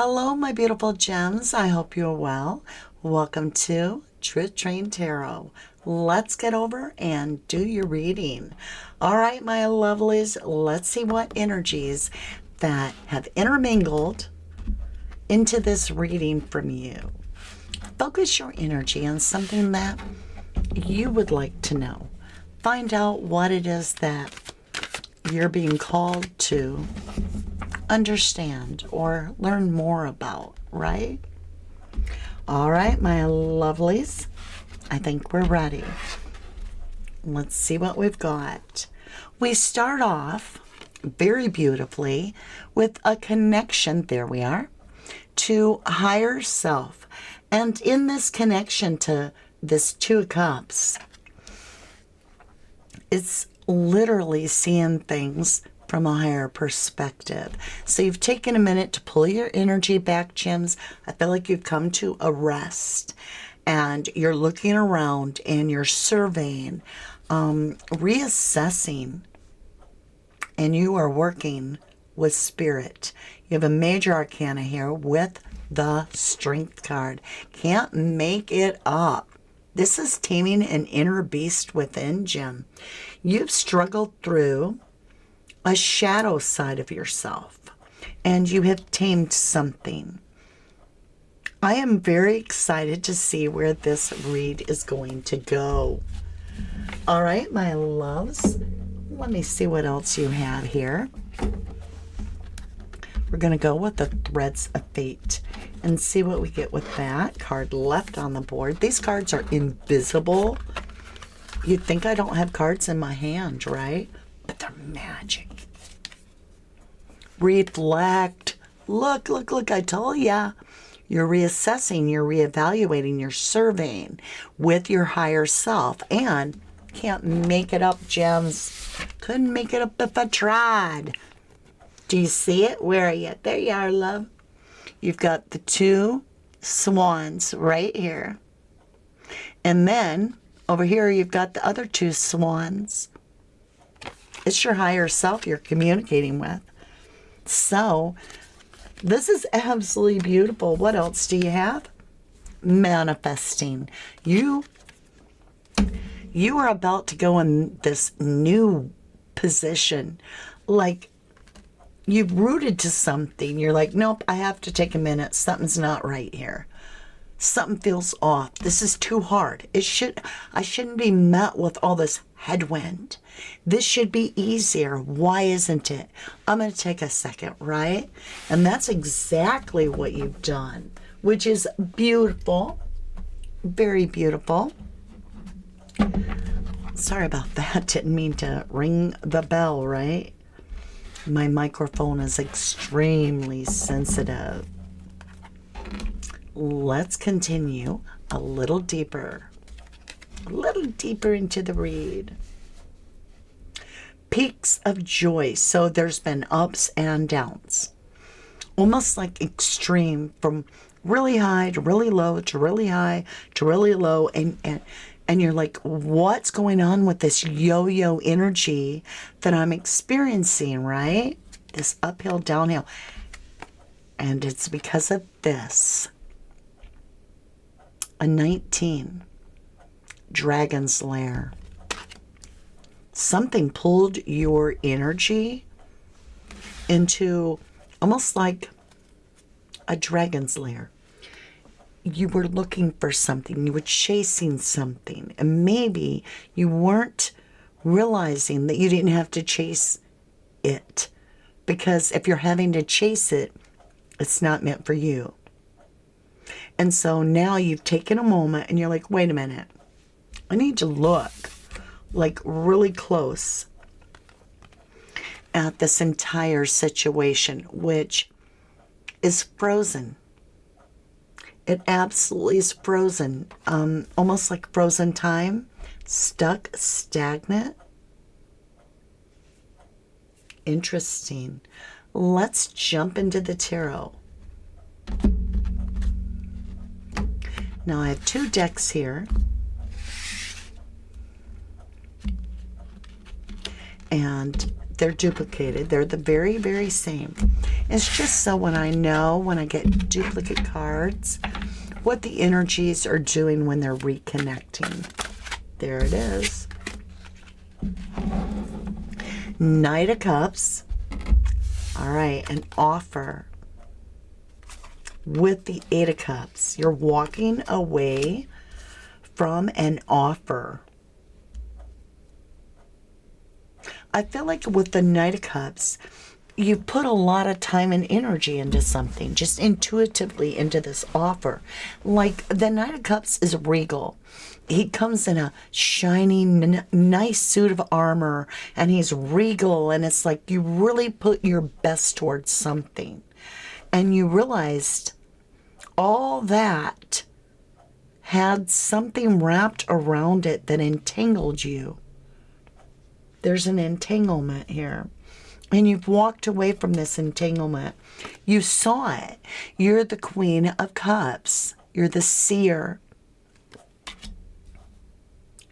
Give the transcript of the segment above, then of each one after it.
Hello, my beautiful gems. I hope you're well. Welcome to Truth Train Tarot. Let's get over and do your reading. All right, my lovelies, let's see what energies that have intermingled into this reading from you. Focus your energy on something that you would like to know. Find out what it is that you're being called to understand or learn more about, right? All right, my lovelies, I think we're ready. Let's see what we've got. We start off very beautifully with a connection, there we are, to higher self. And in this connection to this Two of Cups, it's literally seeing things from a higher perspective. So you've taken a minute to pull your energy back, gems. I feel like you've come to a rest and you're looking around and you're surveying, reassessing, and you are working with spirit. You have a major arcana here with the Strength card. Can't make it up. This is taming an inner beast within, Gem. You've struggled through a shadow side of yourself, and you have tamed something. I am very excited to see where this read is going to go. All right, my loves, let me see what else you have here. We're going to go with the Threads of Fate and see what we get with that card left on the board. These cards are invisible. You'd think I don't have cards in my hand, right? But they're magic. Reflect. Look, I told ya. You're reassessing, you're reevaluating, you're surveying with your higher self. And can't make it up, gems. Couldn't make it up if I tried. Do you see it? Where are you? There you are, love. You've got the two swans right here. And then over here, you've got the other two swans. It's your higher self you're communicating with. So this is absolutely beautiful. What else do you have? Manifesting. You are about to go in this new position. Like you've rooted to something. You're like, nope, I have to take a minute. Something's not right here. Something feels off. This is too hard. I shouldn't be met with all this headwind. This should be easier. Why isn't it? I'm going to take a second, right? And that's exactly what you've done, which is beautiful. Very beautiful. Sorry about that. Didn't mean to ring the bell, right? My microphone is extremely sensitive. Let's continue a little deeper into the read. Peaks of joy. So there's been ups and downs, almost like extreme, from really high to really low to really high to really low, and you're like, what's going on with this yo-yo energy that I'm experiencing, right? This uphill, downhill. And it's because of this. A 19, Dragon's Lair. Something pulled your energy into almost like a dragon's lair. You were looking for something. You were chasing something. And maybe you weren't realizing that you didn't have to chase it. Because if you're having to chase it, it's not meant for you. And so now you've taken a moment and you're like, wait a minute. I need to look like really close at this entire situation, which is frozen. It absolutely is frozen. Almost like frozen time, stuck, stagnant. Interesting. Let's jump into the tarot. Now I have two decks here. And They're duplicated. They're the very, very same. It's just so when I get duplicate cards, what the energies are doing when they're reconnecting. There it is. Knight of Cups. All right, an offer. With the Eight of Cups, you're walking away from an offer. I feel like with the Knight of Cups, you put a lot of time and energy into something, just intuitively into this offer. Like the Knight of Cups is regal. He comes in a shiny, nice suit of armor, and he's regal, and it's like you really put your best towards something. And you realized all that had something wrapped around it that entangled you. There's an entanglement here. And you've walked away from this entanglement. You saw it. You're the Queen of Cups. You're the seer.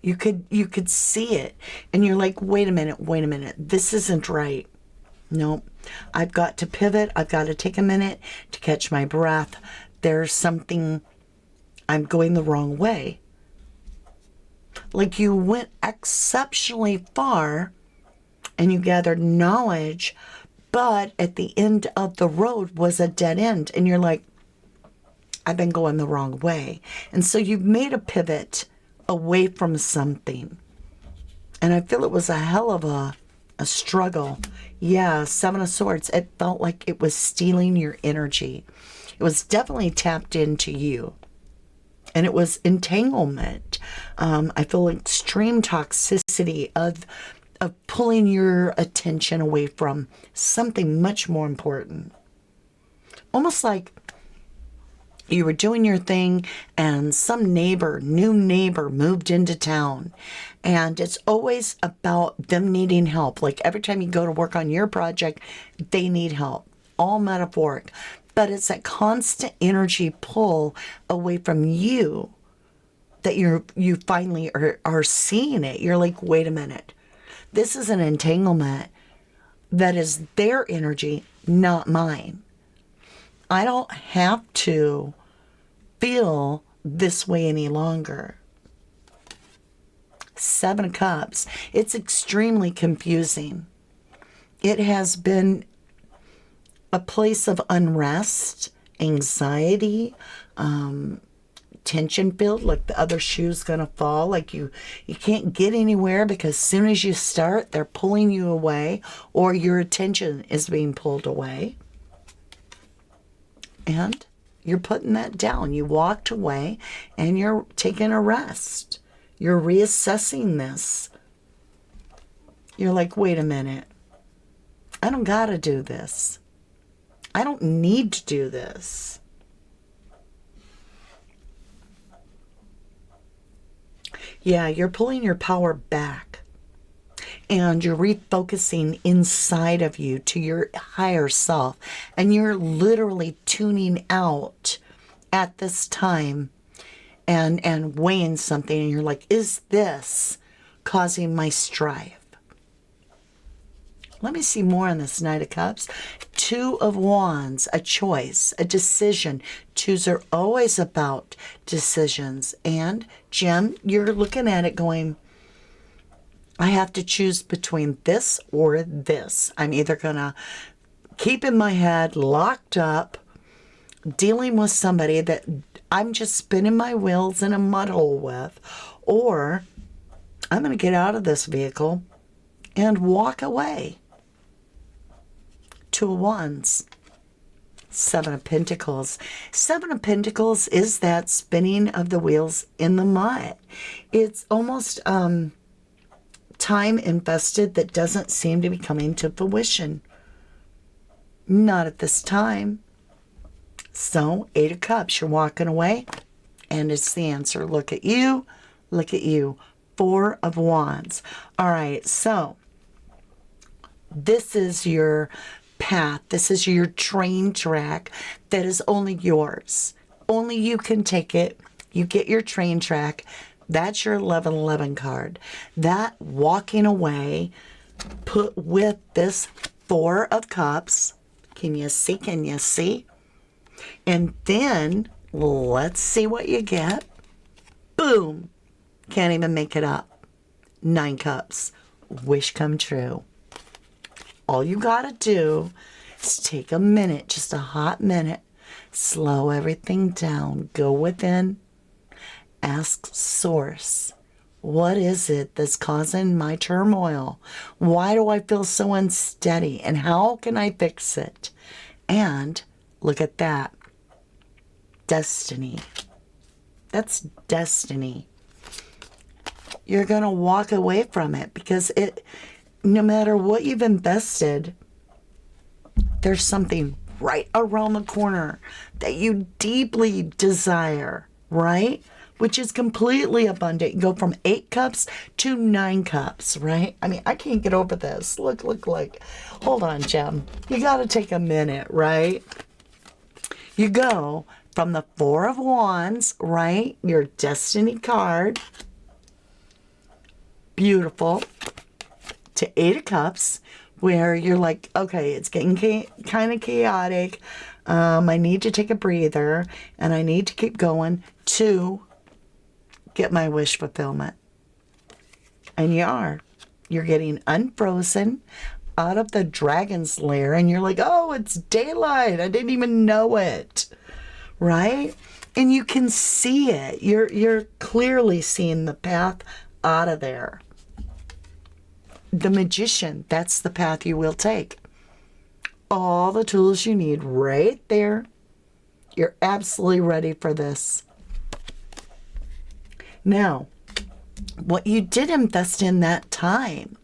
You could see it. And you're like, wait a minute. This isn't right. Nope. I've got to pivot. I've got to take a minute to catch my breath. There's something, I'm going the wrong way. Like you went exceptionally far and you gathered knowledge, but at the end of the road was a dead end. And you're like, I've been going the wrong way. And so you've made a pivot away from something. And I feel it was a hell of a struggle. Yeah, Seven of Swords. It felt like it was stealing your energy. It was definitely tapped into you. And it was entanglement. I feel extreme toxicity of pulling your attention away from something much more important. Almost like you were doing your thing and some new neighbor moved into town. And it's always about them needing help. Like every time you go to work on your project, they need help. All metaphoric. But it's that constant energy pull away from you that you finally are seeing it. You're like, wait a minute. This is an entanglement that is their energy, not mine. I don't have to feel this way any longer. Seven of Cups. It's extremely confusing. It has been a place of unrest, anxiety, tension filled, like the other shoe's gonna fall, like you can't get anywhere because as soon as you start, they're pulling you away or your attention is being pulled away. And you're putting that down. You walked away and you're taking a rest. You're reassessing this. You're like, wait a minute. I don't gotta do this. I don't need to do this. Yeah, you're pulling your power back. And you're refocusing inside of you to your higher self. And you're literally tuning out at this time and weighing something. And you're like, is this causing my strife? Let me see more on this Knight of Cups. Two of Wands, a choice, a decision. Twos are always about decisions. And, Gem, you're looking at it going, I have to choose between this or this. I'm either going to keep in my head locked up, dealing with somebody that I'm just spinning my wheels in a mud hole with, or I'm going to get out of this vehicle and walk away. Two of Wands. Seven of Pentacles. Seven of Pentacles is that spinning of the wheels in the mud. It's almost time invested that doesn't seem to be coming to fruition. Not at this time. So, Eight of Cups, you're walking away, and it's the answer. Look at you. Look at you. Four of Wands. All right, so this is your path. This is your train track that is only yours. Only you can take it. You get your train track. That's your 1111 card. That walking away put with this Four of Cups. Can you see? Can you see? And then let's see what you get. Boom. Can't even make it up. 9 cups. Wish come true. All you gotta do is take a minute, just a hot minute, slow everything down, go within, ask Source, what is it that's causing my turmoil? Why do I feel so unsteady? And how can I fix it? And look at that. Destiny. That's destiny. You're going to walk away from it because no matter what you've invested, there's something right around the corner that you deeply desire, right? Which is completely abundant. You go from 8 cups to 9 cups, right? I mean, I can't get over this. Look. Hold on, Gem. You got to take a minute, right? You go from the 4 of Wands, right? Your destiny card. Beautiful. To 8 of Cups, where you're like, okay, it's getting kind of chaotic. I need to take a breather and I need to keep going to get my wish fulfillment. And you are. You're getting unfrozen out of the dragon's lair and you're like, oh, it's daylight. I didn't even know it. Right? And you can see it. You're clearly seeing the path out of there. The Magician, that's the path you will take. All the tools you need right there. You're absolutely ready for this. Now, what you did invest in that time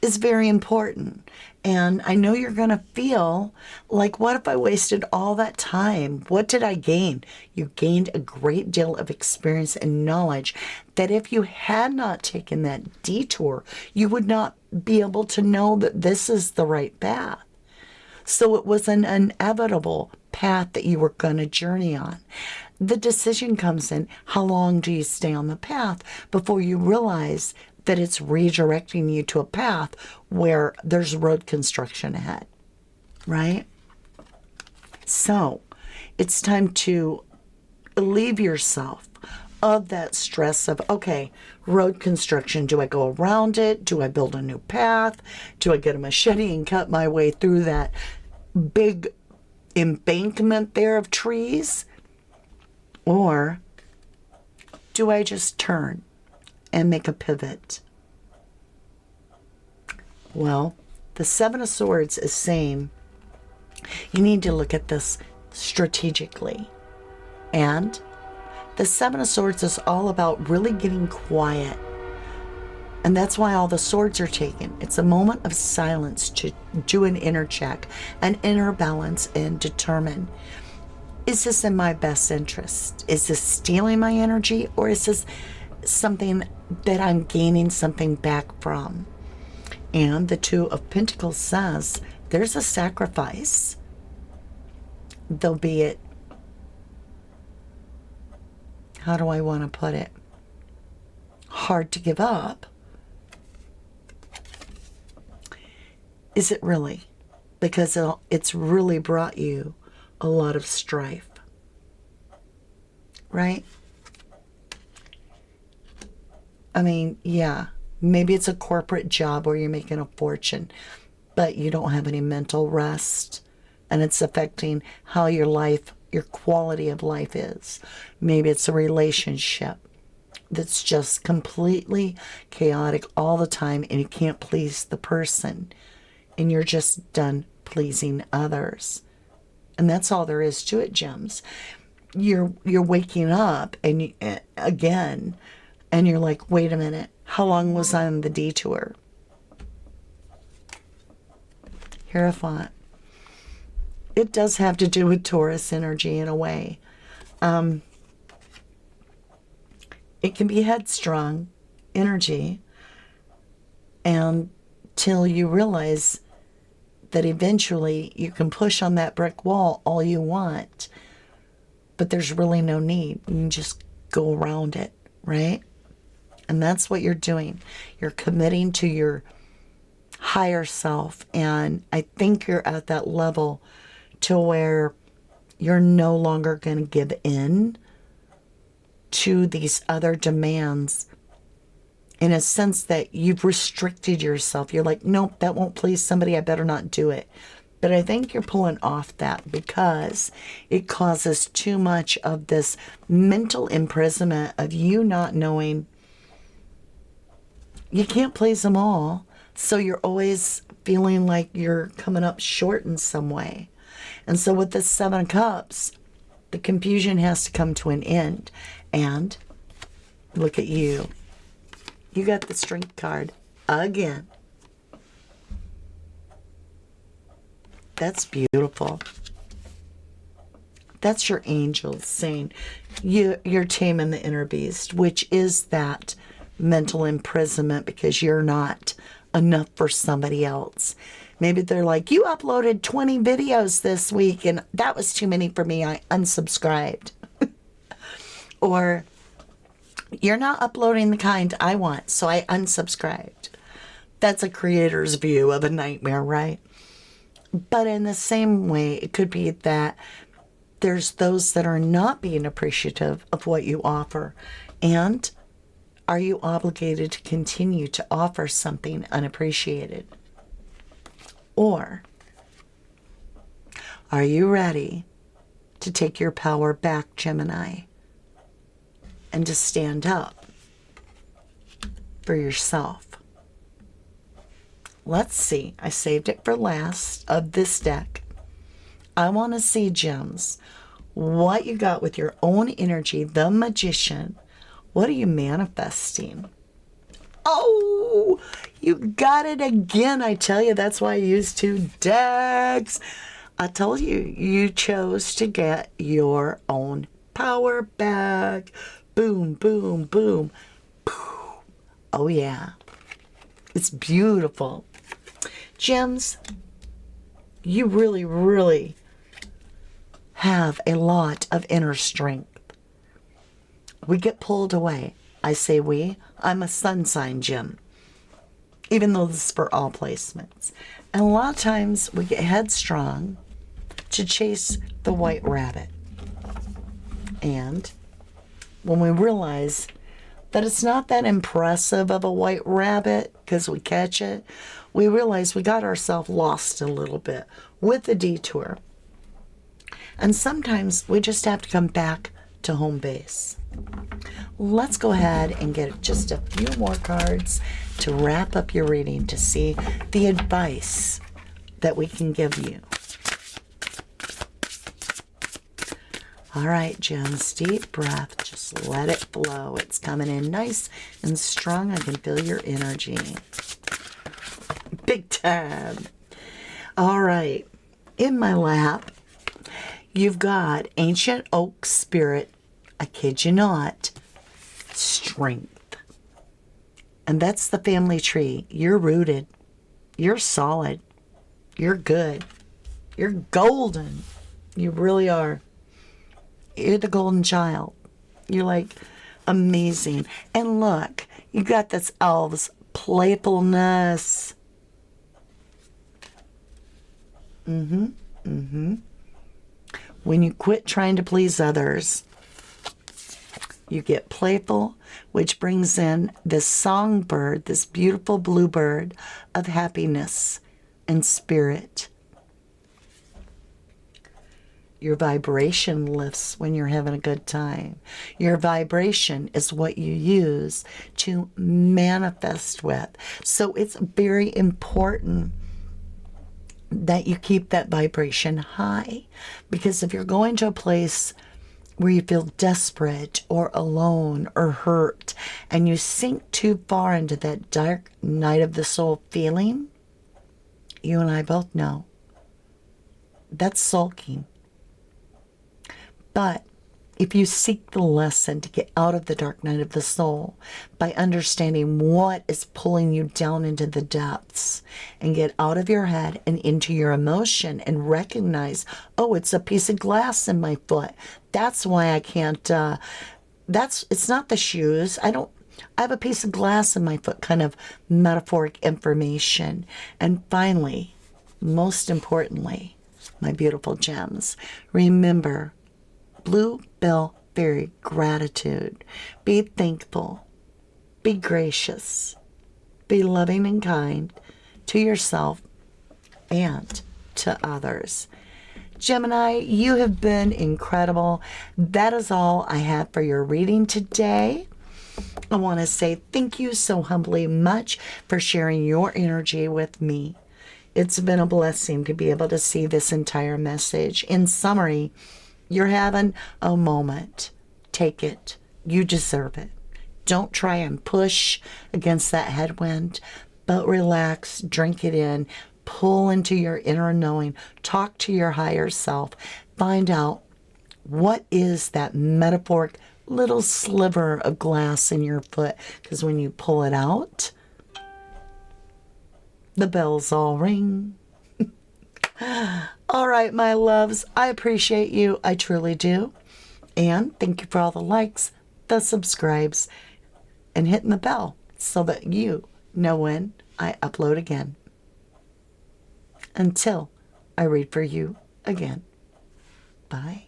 is very important. And I know you're going to feel like, what if I wasted all that time? What did I gain? You gained a great deal of experience and knowledge that if you had not taken that detour, you would not be able to know that this is the right path. So it was an inevitable path that you were going to journey on. The decision comes in, how long do you stay on the path before you realize that it's redirecting you to a path where there's road construction ahead, right? So it's time to relieve yourself of that stress of, okay, road construction, do I go around it? Do I build a new path? Do I get a machete and cut my way through that big embankment there of trees? Or do I just turn and make a pivot? Well, the 7 of Swords is saying you need to look at this strategically. And the 7 of Swords is all about really getting quiet. And that's why all the swords are taken. It's a moment of silence to do an inner check, an inner balance, and determine, is this in my best interest? Is this stealing my energy? Or is this something that I'm gaining something back from? And the 2 of Pentacles says there's a sacrifice. Though be it, how do I want to put it? Hard to give up. Is it really? Because it's really brought you a lot of strife. Right? I mean, yeah, maybe it's a corporate job where you're making a fortune, but you don't have any mental rest, and it's affecting how your life, your quality of life is. Maybe it's a relationship that's just completely chaotic all the time, and you can't please the person, and you're just done pleasing others. And that's all there is to it, gems. You're waking up and again, and you're like, wait a minute, how long was I on the detour? Hierophant. It does have to do with Taurus energy in a way. It can be headstrong energy until you realize that eventually you can push on that brick wall all you want, but there's really no need. You can just go around it, right? And that's what you're doing. You're committing to your higher self. And I think you're at that level to where you're no longer going to give in to these other demands, in a sense that you've restricted yourself. You're like, nope, that won't please somebody. I better not do it. But I think you're pulling off that because it causes too much of this mental imprisonment of you not knowing you can't please them all. So you're always feeling like you're coming up short in some way. And so with the Seven of Cups, the confusion has to come to an end. And look at you. You got the Strength card again. That's beautiful. That's your angels saying you're taming the inner beast, which is that mental imprisonment because you're not enough for somebody else. Maybe they're like, you uploaded 20 videos this week and that was too many for me. I unsubscribed. Or you're not uploading the kind I want, so I unsubscribed. That's a creator's view of a nightmare, right? But in the same way, it could be that there's those that are not being appreciative of what you offer. And are you obligated to continue to offer something unappreciated? Or are you ready to take your power back, Gemini, and to stand up for yourself? Let's see. I saved it for last of this deck. I want to see, Gems, what you got with your own energy, the Magician. What are you manifesting? Oh, you got it again. I tell you, that's why I used 2 decks. I told you, you chose to get your own power back. Boom, boom, boom. Oh, yeah. It's beautiful. Gems, you really, really have a lot of inner strength. We get pulled away. I say we. I'm a sun sign, Gem. Even though this is for all placements. And a lot of times we get headstrong to chase the white rabbit. And when we realize that it's not that impressive of a white rabbit because we catch it, we realize we got ourselves lost a little bit with the detour. And sometimes we just have to come back to home base. Let's go ahead and get just a few more cards to wrap up your reading to see the advice that we can give you. All right, Gems, deep breath. Just let it flow. It's coming in nice and strong. I can feel your energy. Big time. All right. In my lap, you've got Ancient Oak Spirit. I kid you not. Strength. And that's the family tree. You're rooted. You're solid. You're good. You're golden. You really are. You're the golden child. You're like amazing. And look, you got this elf's playfulness. When you quit trying to please others, you get playful, which brings in this songbird, this beautiful bluebird of happiness and spirit. Your vibration lifts when you're having a good time. Your vibration is what you use to manifest with. So it's very important that you keep that vibration high. Because if you're going to a place where you feel desperate or alone or hurt, and you sink too far into that dark night of the soul feeling, you and I both know that's sulking. But if you seek the lesson to get out of the dark night of the soul by understanding what is pulling you down into the depths and get out of your head and into your emotion and recognize, oh, it's a piece of glass in my foot. That's why I can't, it's not the shoes. I have a piece of glass in my foot, kind of metaphoric information. And finally, most importantly, my beautiful gems, remember, Bluebell Fairy gratitude. Be thankful. Be gracious. Be loving and kind to yourself and to others. Gemini, you have been incredible. That is all I have for your reading today. I want to say thank you so humbly much for sharing your energy with me. It's been a blessing to be able to see this entire message. In summary, you're having a moment. Take it. You deserve it. Don't try and push against that headwind, but relax, drink it in, pull into your inner knowing, talk to your higher self, find out what is that metaphoric little sliver of glass in your foot, because when you pull it out, the bells all ring. All right, my loves, I appreciate you. I truly do. And thank you for all the likes, the subscribes, and hitting the bell so that you know when I upload again. Until I read for you again. Bye.